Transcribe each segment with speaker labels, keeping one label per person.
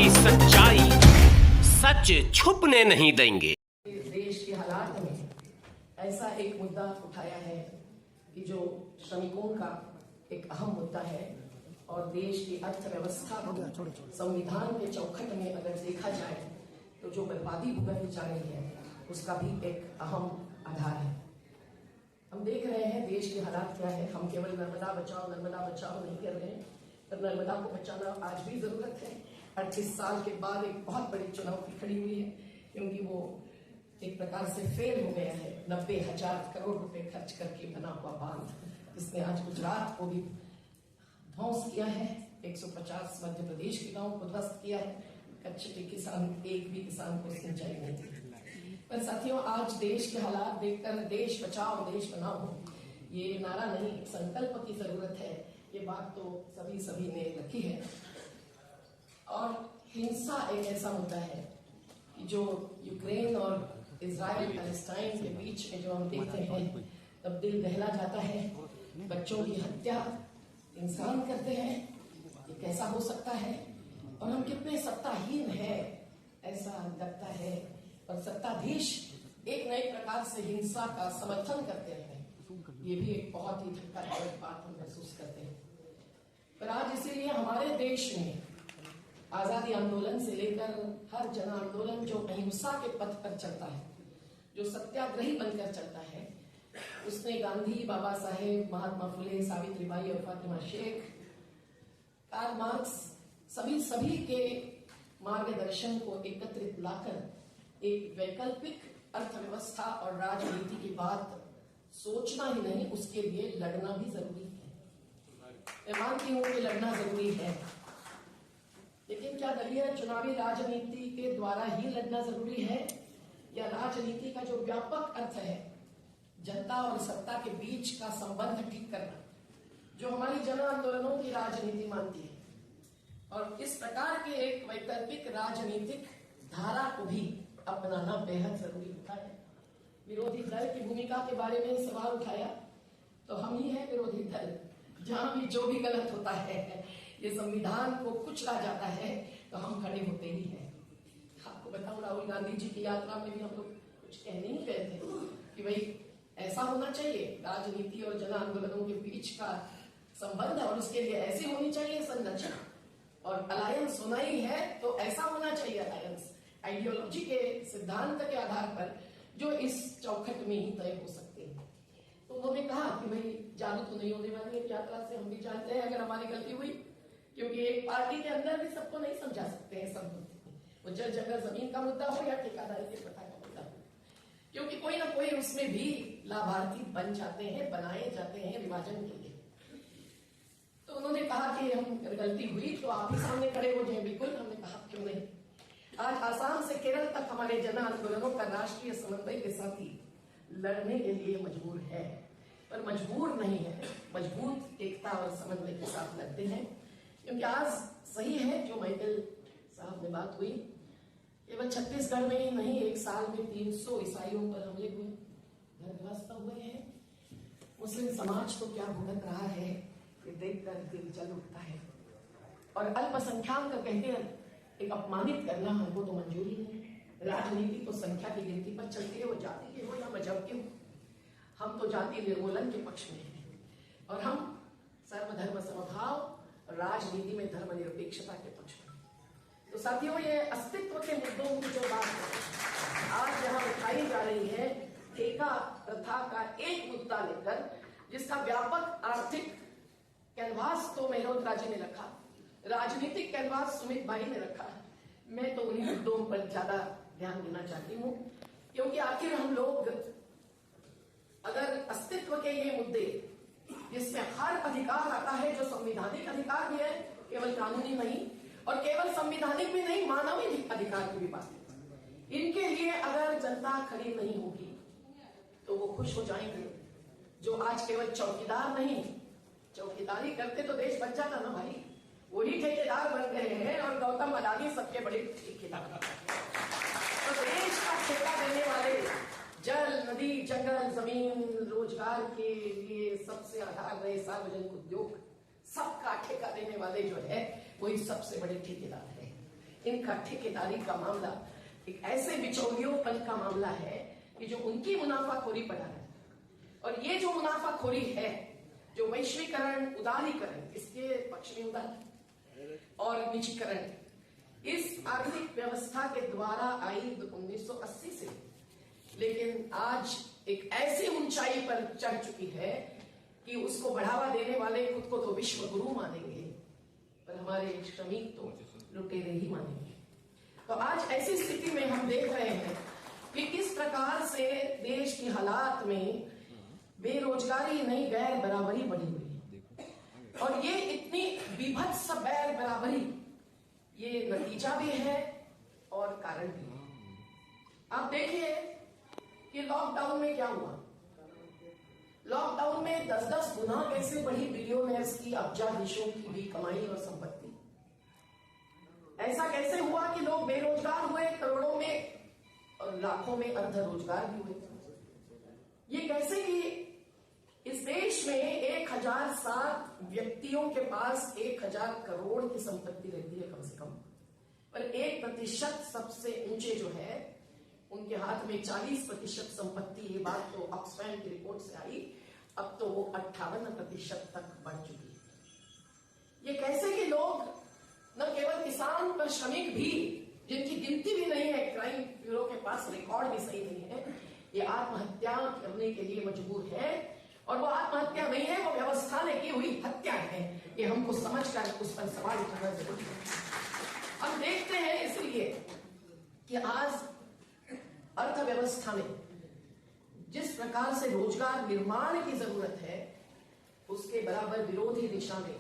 Speaker 1: की सच्चाई, सच छुपने नहीं देंगे।
Speaker 2: देश के हालात में ऐसा एक मुद्दा उठाया है कि जो श्रमिकों का एक अहम मुद्दा है और देश की अर्थव्यवस्था को संविधान के चौखट में अगर देखा जाए तो जो बर्बादी भुगतनी जा रही है उसका भी एक अहम आधार है। हम देख रहे हैं देश के हालात क्या है। हम केवल नर्मदा बचाओ नहीं कर रहे हैं, पर नर्मदा को बचाना आज भी जरूरत है। 38 साल के बाद एक बहुत बड़ी चुनौती खड़ी हुई है, क्योंकि वो एक प्रकार से फेल हो गया है। 90,000 करोड़ रुपए खर्च करके बना हुआ बांध, जिसने आज गुजरात को भी ध्वंस किया है, 150 मध्य प्रदेश के गांव को ध्वस्त किया है। कच्छ के किसान, एक भी किसान को सिंचाई नहीं दी। पर साथियों, आज देश के हालात देखकर देश बचाओ देश बनाओ ये नारा नहीं, संकल्प की जरूरत है। ये बात तो सभी ने रखी है। और हिंसा एक ऐसा मुद्दा है कि जो यूक्रेन और इजराइल पैलेस्टाइन के बीच में जो हम देखते हैं, तब दिल दहला जाता है। बच्चों की हत्या इंसान करते हैं, ये कैसा हो सकता है? और हम कितने सत्ताहीन है ऐसा लगता है। और सत्ताधीश एक नए प्रकार से हिंसा का समर्थन करते हैं, ये भी एक बहुत ही धक्कादायक बात हम महसूस करते हैं। पर आज इसीलिए हमारे देश में आजादी आंदोलन से लेकर हर जन आंदोलन जो अहिंसा के पथ पर चलता है, जो सत्याग्रही बनकर चलता है, उसने गांधी, बाबा साहेब, महात्मा फुले, सावित्रीबाई और फातिमा शेख, कार्ल मार्क्स, सभी के मार्गदर्शन को एकत्रित लाकर एक वैकल्पिक अर्थव्यवस्था और राजनीति की बात सोचना ही नहीं, उसके लिए लड़ना भी जरूरी है। मैं मानती हूं कि लड़ना जरूरी है, लेकिन क्या दलीय चुनावी राजनीति के द्वारा ही लड़ना जरूरी है, या राजनीति का जो व्यापक अर्थ है, जनता और सत्ता के बीच का संबंध ठीक करना, जो हमारी जन आंदोलनों की राजनीति मानती है। और इस प्रकार के एक वैकल्पिक राजनीतिक धारा को भी अपनाना बेहद जरूरी होता है। विरोधी दल की भूमिका के बारे में सवाल उठाया, तो हम ही हैं विरोधी दल। जहां भी जो भी गलत होता है, ये संविधान को कुचला जाता है, तो हम खड़े होते ही हैं। आपको बताऊं, राहुल गांधी जी की यात्रा में भी हम लोग कुछ कहने ही गए थे कि भाई ऐसा होना चाहिए, राजनीति और जन आंदोलनों के बीच का संबंध, और उसके लिए ऐसी होनी चाहिए संरचना, और अलायंस होना ही है तो ऐसा होना चाहिए अलायंस, आइडियोलॉजी के सिद्धांत के आधार पर, जो इस चौखट में ही तय हो सकते हैं। तो उन्होंने कहा कि भाई जादू तो नहीं होने वाली है यात्रा से, हम भी जानते हैं अगर हमारी गलती हुई, क्योंकि एक पार्टी के अंदर भी सबको नहीं समझा सकते हैं सब मुद्दे, वो जल जगह जमीन का मुद्दा हो या ठेकेदारी के प्रथा का मुद्दा हो, क्योंकि कोई ना कोई उसमें भी लाभार्थी बन जाते हैं, बनाए जाते हैं विभाजन के लिए। तो उन्होंने कहा कि हम गलती हुई तो आप ही सामने खड़े हो जाए। बिल्कुल, हमने कहा क्यों नहीं। आज आसाम से केरल तक हमारे जन आंदोलनों का राष्ट्रीय समन्वय के साथ ही लड़ने के लिए मजबूर है, पर मजबूर नहीं है, मजबूत एकता और समन्वय के साथ लड़ते हैं। क्योंकि आज सही है जो माइकल साहब ने बात हुई, केवल छत्तीसगढ़ में ही नहीं, एक साल में 300 ईसाइयों पर हमले हुए, घर ध्वस्त हुए हैं। मुस्लिम समाज तो क्या भुगत रहा है ये देखकर दिल जल उठता है। और अल्पसंख्यक का कहकर एक अपमानित करना हमको तो मंजूरी नहीं। राजनीति तो संख्या की गिनती पर चलती है, वो जाति की हो या मजहब की हो। हम तो जाति निर्मूलन के पक्ष में हैं, और हम सर्वधर्म समभाव, राजनीति में धर्मनिरपेक्षता के पक्ष में। तो साथियों, ये अस्तित्व के मुद्दों की जो बात है आज यहाँ उठाई जा रही है, ठेका प्रथा का एक मुद्दा लेकर, जिसका व्यापक आर्थिक कैनवास तो मेहरोत्रा जी ने रखा, राजनीतिक कैनवास सुमित भाई ने रखा। मैं तो उन्हीं मुद्दों पर ज्यादा ध्यान देना चाहती हूँ, क्योंकि आखिर हम लोग अगर अस्तित्व के ये मुद्दे, जिसमें हर अधिकार आता है, जो संवैधानिक अधिकार भी है, केवल कानूनी नहीं, और केवल संवैधानिक भी नहीं, मानवीय अधिकार की भी बात है, इनके लिए अगर जनता खड़ी नहीं होगी तो वो खुश हो जाएंगे। जो आज केवल चौकीदार नहीं, चौकीदारी करते तो देश बच जाता ना भाई, वही ठेकेदार बन गए हैं, और गौतम अडानी सबके बड़े ठेकेदार। तो देश का ठेका देने वाले, जल, नदी, जंगल, जमीन, रोजगार के लिए सबसे आधार रहे सार्वजनिक उद्योग, सबका ठेका देने वाले जो है वही सबसे बड़े ठेकेदार है। इनका ठेकेदारी का मामला एक ऐसे बिचौलियोपन का मामला है कि जो उनकी मुनाफाखोरी पर है। और ये जो मुनाफाखोरी है, जो वैश्वीकरण, उदारीकरण, इसके पक्ष में उदार और निजीकरण, इस आर्थिक व्यवस्था के द्वारा आई 1980 से, लेकिन आज एक ऐसी ऊंचाई पर चढ़ चुकी है कि उसको बढ़ावा देने वाले खुद को तो विश्व गुरु मानेंगे, पर हमारे श्रमिक तो लुटेरे ही मानेंगे। तो आज ऐसी स्थिति में हम देख रहे हैं कि किस प्रकार से देश की हालात में बेरोजगारी नहीं, गैर बराबरी बढ़ी हुई है। और ये इतनी विभत्स गैर बराबरी, ये नतीजा भी है और कारण भी है। आप देखिए कि लॉकडाउन में क्या हुआ। लॉकडाउन में 10-10 गुना कैसे बढ़ी बिलियनर्स की, अब्जाधीशों की भी कमाई और संपत्ति। ऐसा कैसे हुआ कि लोग बेरोजगार हुए, करोड़ों में और लाखों में अर्ध रोजगार भी हुए। ये कैसे कि इस देश में 1007 व्यक्तियों के पास 1000 करोड़ की संपत्ति रहती है कम से कम, पर 1% सबसे ऊंचे जो है उनके हाथ में 40% संपत्ति। ये बात तो ऑक्सफैम की रिपोर्ट से आई, अब तो वो 58% तक बढ़ चुकी है। ये कैसे कि लोग न केवल किसान पर श्रमिक भी, जिनकी गिनती भी नहीं है, क्राइम ब्यूरो के पास रिकॉर्ड भी सही नहीं है, ये आत्महत्या करने के लिए मजबूर है। और वो आत्महत्या नहीं है, वो व्यवस्था ने की हुई हत्या है। ये हमको समझकर उस पर सवाल उठाना जरूरी है। हम देखते हैं इसलिए कि आज अर्थव्यवस्था में जिस प्रकार से रोजगार निर्माण की जरूरत है, उसके बराबर विरोधी दिशा में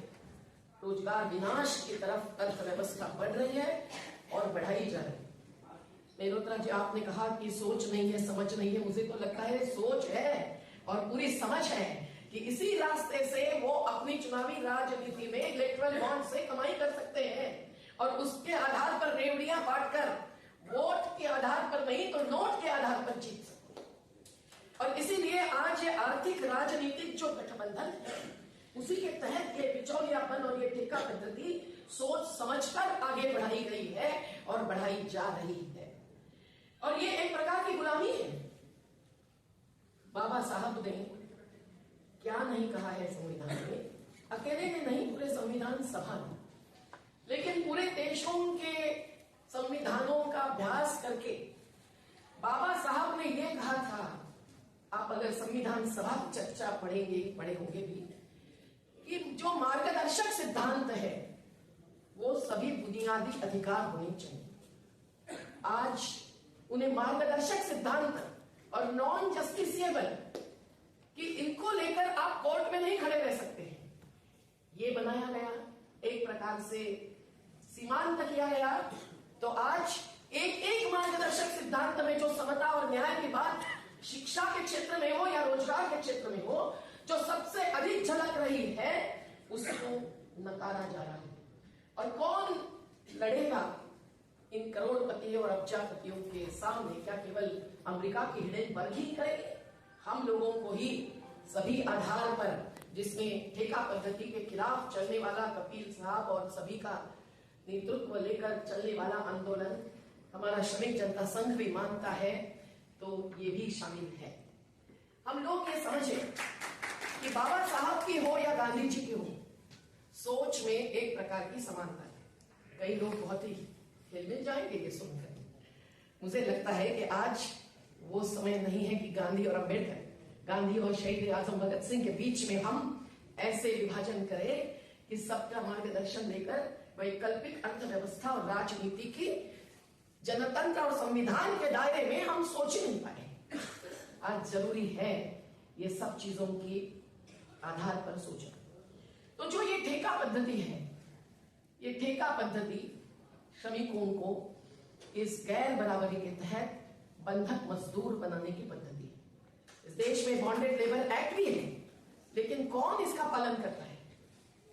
Speaker 2: रोजगार विनाश की तरफ अर्थव्यवस्था बढ़ रही है और बढ़ाई जा रही है। मेहरोत्रा जी, आपने कहा कि सोच नहीं है, समझ नहीं है। मुझे तो लगता है सोच है और पूरी समझ है कि इसी रास्ते से वो अपनी चुनावी राजनीति में इलेक्टोरल बॉन्ड से कमाई कर सकते हैं और उसके आधार पर रेवड़ियां बांटकर वोट के आधार पर नहीं तो नोट के आधार पर जीत सकते हैं। और इसीलिए आज ये आर्थिक राजनीतिक जो गठबंधन है, उसी के तहत ये बिचौलियापन और ये ठेका पद्धति सोच समझकर आगे बढ़ाई गई है और बढ़ाई जा रही है। और ये एक प्रकार की गुलामी है। बाबा साहब ने क्या नहीं कहा है संविधान में, अकेले ने नहीं, पूरे संविधान सभा ने, लेकिन पूरे देशों के संविधानों का अभ्यास करके बाबा साहब ने यह कहा था, आप अगर संविधान सभा की चर्चा पढ़े होंगे भी, कि जो मार्गदर्शक सिद्धांत है वो सभी बुनियादी अधिकार होने चाहिए। आज उन्हें मार्गदर्शक सिद्धांत और नॉन जस्टिसिएबल कि इनको लेकर आप कोर्ट में नहीं खड़े रह सकते हैं, ये बनाया गया, एक प्रकार से सीमांत किया गया। तो आज एक मार्गदर्शक सिद्धांत में जो समता और न्याय की बात शिक्षा के क्षेत्र में हो या रोजगार के क्षेत्र में हो, जो सबसे अधिक झलक रही है, उसको नकारा जा रहा है। और कौन लड़ेगा इन करोड़पतियों और अब्जापतियों के सामने? क्या केवल अमेरिका की हिडेनबर्ग ही करेंगे? हम लोगों को ही सभी आधार पर, जिसमें ठेका पद्धति के खिलाफ चलने वाला कपिल साहब और सभी का नेतृत्व लेकर चलने वाला आंदोलन हमारा श्रमिक जनता संघ भी मानता है, तो ये भी शामिल है। हम लोग ये समझें कि बाबा साहब की हो या गांधी जी की हो, सोच में एक प्रकार की समानता है। कई लोग बहुत ही खेल मिल जाएंगे ये सुनकर। मुझे लगता है कि आज वो समय नहीं है कि गांधी और अम्बेडकर, गांधी और शहीद आजम भगत सिंह के बीच में हम ऐसे विभाजन करें कि सबका मार्गदर्शन लेकर वैकल्पिक अर्थव्यवस्था और राजनीति की जनतंत्र और संविधान के दायरे में हम सोच नहीं पाए। आज जरूरी है ये सब चीजों की आधार पर सोचना। तो जो ये ठेका पद्धति है, ये ठेका पद्धति श्रमिकों को इस गैर बराबरी के तहत बंधक मजदूर बनाने की पद्धति है। इस देश में बॉन्डेड लेबर एक्ट भी है, लेकिन कौन इसका पालन करता है?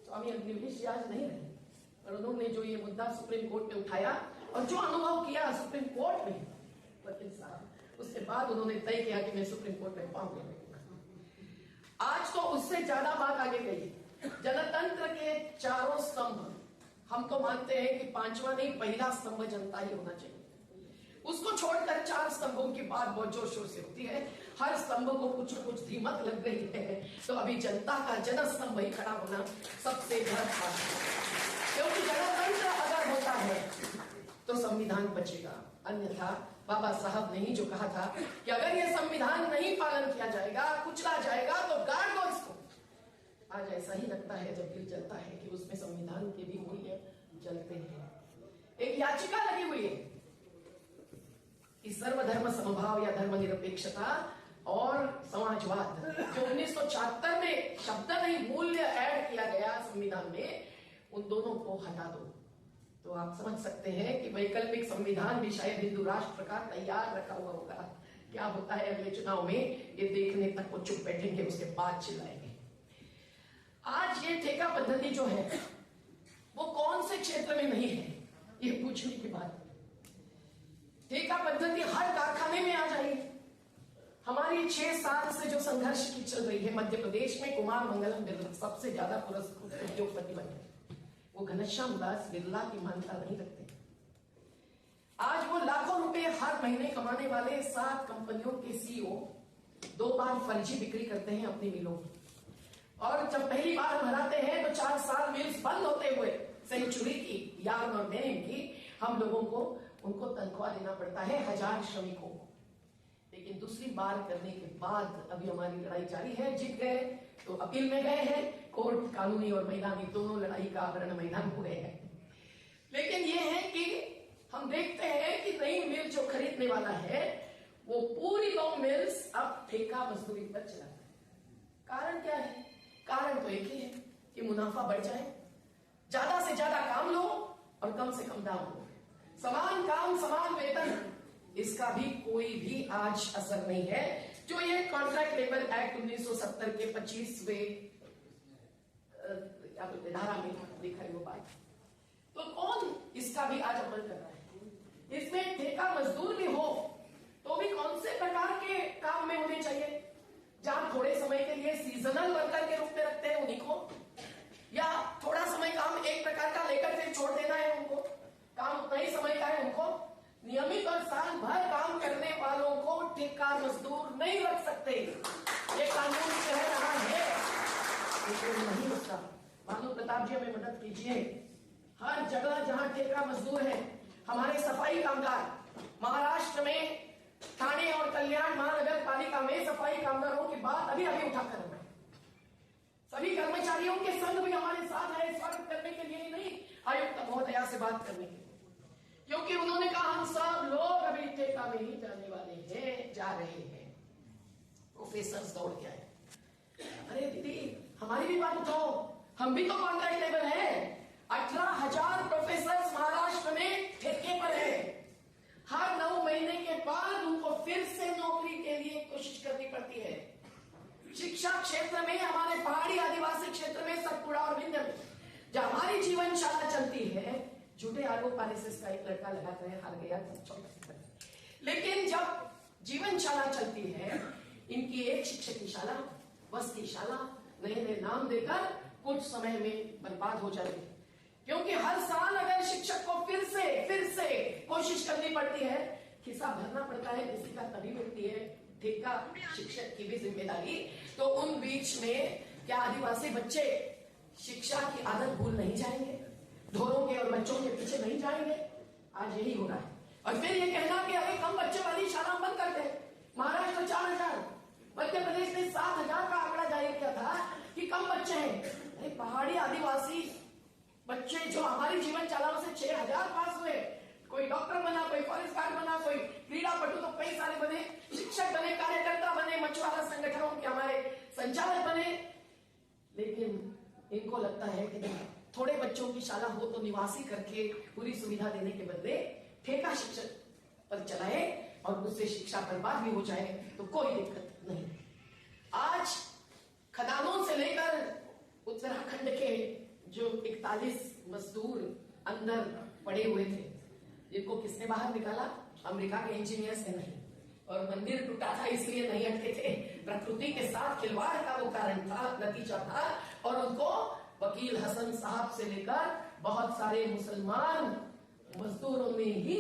Speaker 2: स्वामी अग्निवेश जी आज नहीं रहे, और उन्होंने जो ये मुद्दा सुप्रीम कोर्ट में उठाया और जो अनुभव किया सुप्रीम कोर्ट में वकील साहब, उसके बाद उन्होंने तय किया कि मैं सुप्रीम कोर्ट में पाऊंगा। आज तो उससे ज्यादा बात आगे गई। जनतंत्र के चारों स्तंभ हम तो मानते हैं कि पांचवा नहीं, पहला स्तंभ जनता ही होना चाहिए। उसको छोड़कर चार स्तंभों की बात बहुत जोर शोर से होती है। हर स्तंभ को कुछ न कुछ धीमक लग रही है, तो अभी जनता का जनस्तंभ ही खड़ा होना सबसे गलत बात है। क्योंकि गणतंत्र अगर होता है तो संविधान बचेगा, अन्यथा बाबा साहब ने ही जो कहा था कि अगर ये संविधान नहीं पालन किया जाएगा, कुचला जाएगा, तो गाड़ दो इसको। आज ऐसा ही लगता है जब दिल जलता है कि उसमें संविधान के भी मूल्य जलते हैं। एक याचिका लगी हुई है कि सर्वधर्म समभाव या धर्मनिरपेक्षता और समाजवाद, जो 1976 में शब्द नहीं मूल्य ऐड किया गया संविधान में, उन दोनों को हटा दो। तो आप समझ सकते हैं कि वैकल्पिक संविधान भी शायद हिंदू राष्ट्र का तैयार रखा हुआ होगा। क्या होता है अगले चुनाव में, ये देखने तक वो चुप बैठेंगे, उसके बाद चिल्लाएंगे। आज ये ठेका पद्धति जो है वो कौन से क्षेत्र में नहीं है, ये पूछने की बात। ठेका पद्धति हर कारखाने में आ जाएगी। हमारी 6 साल से जो संघर्ष की चल रही है, मध्य प्रदेश में कुमार मंगलम बिरला सबसे ज्यादा पुरस्कृत उद्योगपति बने। वो घनश्याम दास बिरला की मान्यता नहीं रखते। आज वो लाखों रुपए हर महीने कमाने वाले 7 कंपनियों के सीईओ 2 बार फर्जी बिक्री करते हैं अपनी मिलों की। और जब पहली बार हम हराते हैं तो 4 साल मिल्स बंद होते हुए सेंचुरी की, यार्न और डेनिम की, हम लोगों को उनको तनख्वाह देना पड़ता है 1000 श्रमिकों को। लेकिन दूसरी बार करने के बाद अभी हमारी लड़ाई जारी है। जीत गए तो अपील में गए हैं, कोर्ट कानूनी और मैदानी दोनों लड़ाई का आवरण मैदान हो गए हैं। लेकिन ये है कि हम देखते हैं कि नई मिल जो खरीदने वाला है वो पूरी 2 मिल्स अब ठेका मजदूरी पर चला है। कारण क्या है? कारण तो एक ही है कि मुनाफा बढ़ जाए, ज्यादा से ज्यादा काम लो और कम से कम दाम लो, समान काम समान वेतन, इसका भी कोई भी आज असर नहीं है। जो ये कॉन्ट्रैक्ट लेबर एक्ट 1970 के 25वें धारा में लिखा है वो बात, तो कौन इसका भी आज अमल कर रहा है? इसमें ठेका मजदूर भी हो तो भी कौन से प्रकार के काम में होने चाहिए? जहां थोड़े समय के लिए सीजनल वर्कर के रूप में रखते हैं उन्हीं को, या थोड़ा समय काम एक प्रकार का लेकर फिर छोड़ देना है उनको, काम उतना ही समय का है उनको। नियमित और साल भर काम करने वालों को ठेका मजदूर नहीं रख सकते, ये कानून कह रहा है। लेकिन नहीं होता। भानु प्रताप जी हमें मदद कीजिए। हर जगह जहां ठेका मजदूर है, हमारे सफाई कामगार महाराष्ट्र में ठाणे और कल्याण महानगर पालिका में सफाई कामगारों की बात अभी अभी उठाकर रहे हैं। सभी कर्मचारियों के संघ भी हमारे साथ है, स्वागत करने के लिए ही नहीं, आयुक्त महोदया से बात करने के लिए, क्योंकि उन्होंने कहा हम सब लोग अभी ठेका में ही जाने वाले हैं, जा रहे हैं। प्रोफेसर दौड़ के आए, अरे दीदी हमारी भी बात उठाओ, हम भी तो कॉन्ट्रैक्ट लेबर है। 18,000 प्रोफेसर महाराष्ट्र में ठेके पर है। हर 9 महीने के बाद उनको फिर से नौकरी के लिए कोशिश करनी पड़ती है। शिक्षा क्षेत्र में, हमारे पहाड़ी आदिवासी क्षेत्र में, सतपुड़ा और विंध्य में जब हमारी जीवनशाला चलती है, झूठे आरोप आरएसएस का एक लड़का लगाता है, हार गया 24। लेकिन जब जीवनशाला चलती है, इनकी एक शिक्षक की शाला, वस्ती शाला नए नए नाम देकर कुछ समय में बर्बाद हो जाएगी। क्योंकि हर साल अगर शिक्षक को फिर से कोशिश करनी पड़ती है, हिसाब भरना पड़ता है, किसी का तभी मिलती है ठेका शिक्षक की भी जिम्मेदारी। तो उन बीच में क्या आदिवासी बच्चे शिक्षा की आदत भूल नहीं जाएंगे? ढोरों के और बच्चों के पीछे नहीं जाएंगे? आज यही हो रहा है। और फिर ये कहना कि अरे कम बच्चे वाली शाला बंद कर दे। महाराष्ट्र 4,000, मध्य प्रदेश ने 7,000 का आंकड़ा जारी किया था कि कम बच्चे हैं। अरे पहाड़ी आदिवासी बच्चे जो हमारी जीवन चालाओं से 6,000 पास हुए, कोई डॉक्टर बना, कोई फॉरेस्ट गार्ड बना, कोई क्रीड़ा पटु तो कई सारे बने, शिक्षक बने, कार्यकर्ता बने, मछुआरा संगठनों के हमारे संचालक बने। लेकिन इनको लगता है कि थोड़े बच्चों की शाला हो तो निवासी करके पूरी सुविधा देने के बदले ठेका शिक्षक पर चलाए और उससे शिक्षा बर्बाद भी हो जाए तो कोई दिक्कत नहीं। आज खदानों से लेकर उत्तराखंड के जो 41 मजदूर अंदर पड़े हुए थे, जिनको किसने बाहर निकाला? अमेरिका के इंजीनियर्स ने नहीं। और मंदिर टूटा था इसलिए नहीं हटके थे, प्रकृति के साथ खिलवाड़ का वो कारण था, नतीजा था। और उनको वकील हसन साहब से लेकर बहुत सारे मुसलमान मजदूरों ने ही